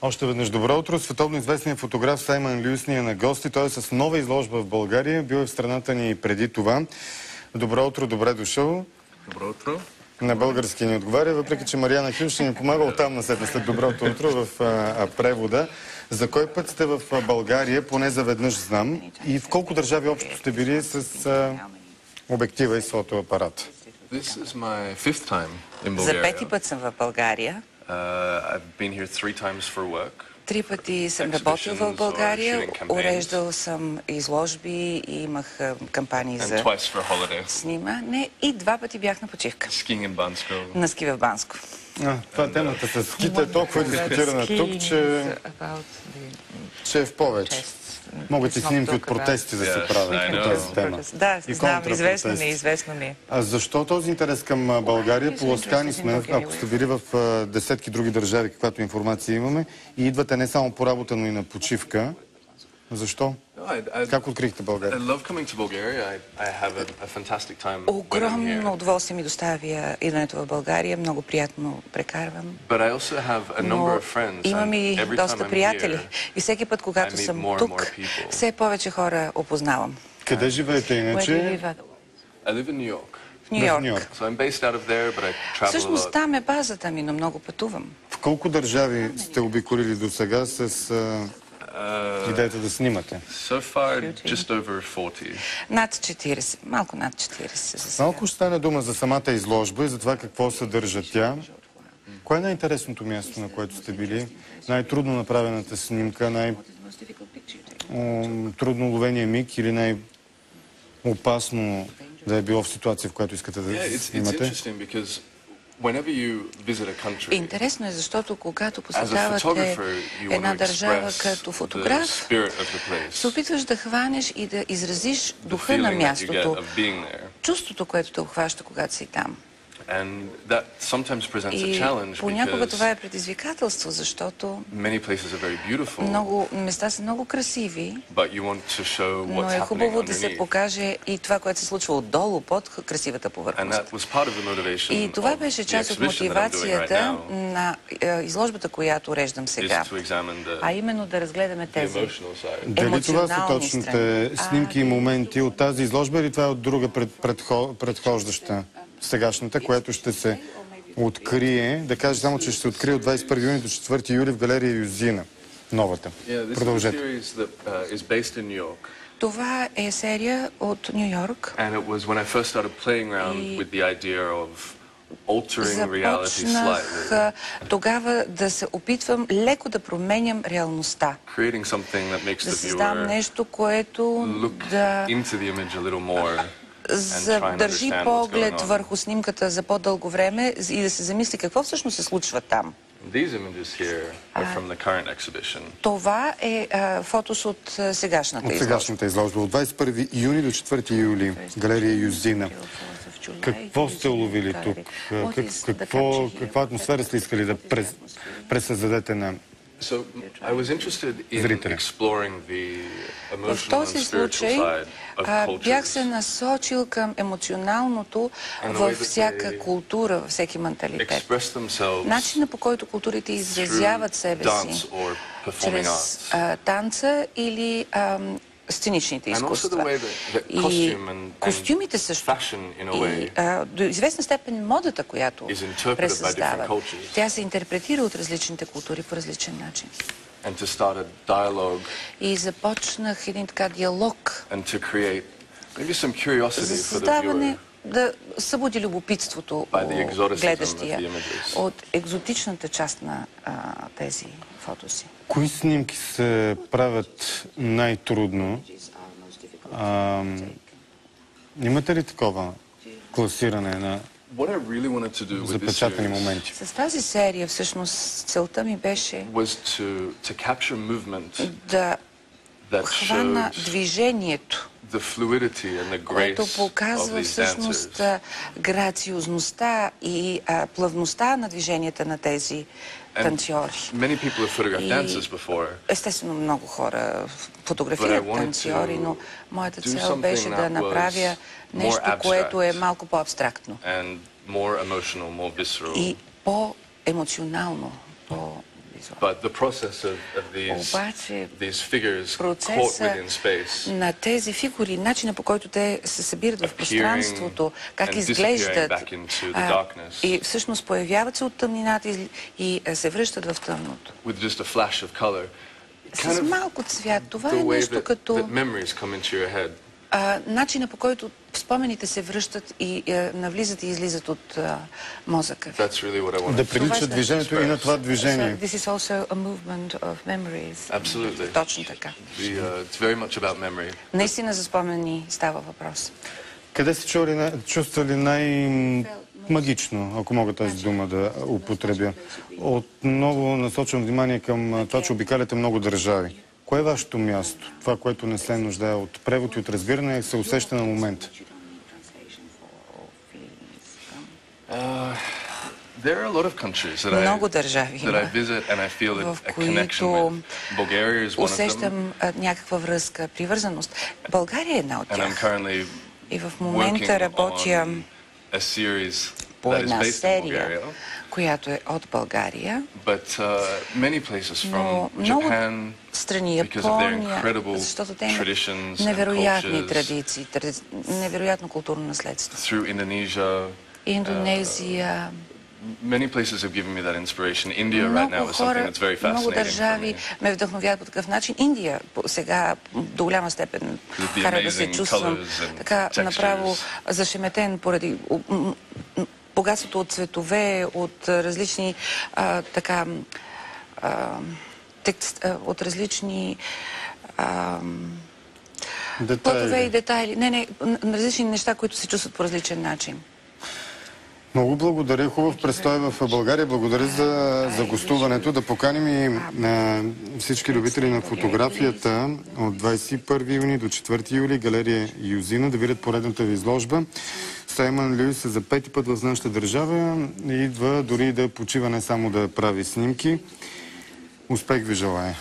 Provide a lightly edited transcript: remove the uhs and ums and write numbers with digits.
Още веднъж добро утро. Световно известният фотограф Саймън Люис ни е на гости. Той е с нова изложба в България. Бил е в страната ни преди това. Добро утро, добре дошъл. Добро утро. На български ни отговаря, въпреки че Мариана Хюн ще ни помага оттам насетне след доброто утро в превода. За кой път сте в България, поне за веднъж знам, и в колко държави общо сте били с обектива и с фотоапарат? За пети път съм в България. Три пъти съм работил в България, уреждал съм изложби и имах кампании за снимане и два пъти бях на почивка. На ски в Банско. Това темата с ските е толкова дискутирана тук, че е в повече. Могат и снимки от протести да се правят по тази тема. Да, знам, известно ми е. А защо този интерес към България? Поласкани сме, ако сте били в десетки други държави, каквато информация имаме, и идвате не само по работа, но и на почивка. Защо? Как открихте България? Огромно удоволствие ми доставя идването в България. Много приятно прекарвам. Но имам и доста приятели. И всеки път, когато съм тук, все повече хора опознавам. Къде живеете иначе? В Ню Йорк. Всъщност там е базата ми, но много пътувам. В колко държави сте обиколили до сега с идеята да снимате? Над 40. Малко над 40. Малко ще стане дума за самата изложба и за това какво съдържа тя. Кое е най-интересното място, на което сте били? Най-трудно направената снимка, най-трудно ловения миг или най-опасно да е било в ситуация, в която искате да снимате? Интересно е, защото когато посетавате една държава като фотограф, се опитваш да хванеш и да изразиш духа на мястото, чувството, което те обхваща, когато си там. И понякога това е предизвикателство, защото много места са много красиви, но е хубаво да се покаже и това, което се случва отдолу, под красивата повърхност. И това беше част от мотивацията на изложбата, която уреждам сега, а именно да разгледаме тези емоционални страни. Дали това са точните снимки и моменти от тази изложба или това е от друга предхождаща? Сегашната, която ще се открие, да кажа само, че ще се открие от 21 юни до 4 юли в галерия Юзина. Новата. Продължете. Това е серия от Ню Йорк. Започнах тогава да се опитвам леко да променям реалността. Да създам нещо, което да задържи поглед върху снимката за по-дълго време и да се замисли какво всъщност се случва там. Това е фотос от сегашната изложба. От сегашната изложба. От 21 юни до 4 юли. Галерия Юзина. Какво сте уловили тук? Каква атмосфера сте искали да пресъздадете на зрителя? В този случай бях се насочил към емоционалното във всяка култура, във всеки менталитет. Начина, по който културите изразяват себе си чрез танца или сценичните изкуства. И костюмите също. И до известна степен модата, която пресъздават. Тя се интерпретира от различните култури по различен начин. И започнах един така диалог за създаване, да събуди любопитството у гледащия от екзотичната част на тези фотоси. Кои снимки се правят най-трудно? Имате ли такова класиране на запечатани моменти? С тази серия всъщност целта ми беше да хвана движението, което показва всъщност грациозността и плавността на движенията на тези танцори. Естествено, много хора фотографират танцори, но моята цел беше да направя нещо, което е малко по-абстрактно и по-емоционално, зона. Обаче процеса на тези фигури, начина по който те се събират в пространството, как изглеждат и всъщност появяват се от тъмнината и се връщат в тъмното. С малко цвят. Това е нещо като начина по който спомените се връщат и навлизат и излизат от мозъка. Да прилича движението и на това движение. This is also a movement of memories. Точно така. Наистина за спомени става въпрос. Къде се чувствали най-магично, ако мога тази дума да употребя? Отново насочвам внимание към това, че обикаляте много държави. Кое е вашето място? Това, което не се нуждае от превод и от разбиране, се усеща на момента. Много държави има, в които усещам някаква връзка, привързаност. България е една от тях. И в момента работя по една серия, която е от България, но много страни, Япония, защото те имат невероятни традиции, невероятно културно наследство. Индонезия. Много хора, много държави ме вдъхновяват по такъв начин. Индия сега до голяма степен кара да се чувствам така направо зашеметен поради богатството от цветове, от различни от различни плътове и детайли. Различни неща, които се чувстват по различен начин. Много благодаря. Хубав престой в България. Благодаря за гостуването. Да поканим и всички любители на фотографията от 21 юни до 4 юли, галерия Юзина, да видят поредната ви изложба. Саймън Люис е за 5-ти път в нашата държава и идва дори да почива, не само да прави снимки. Успех ви желая!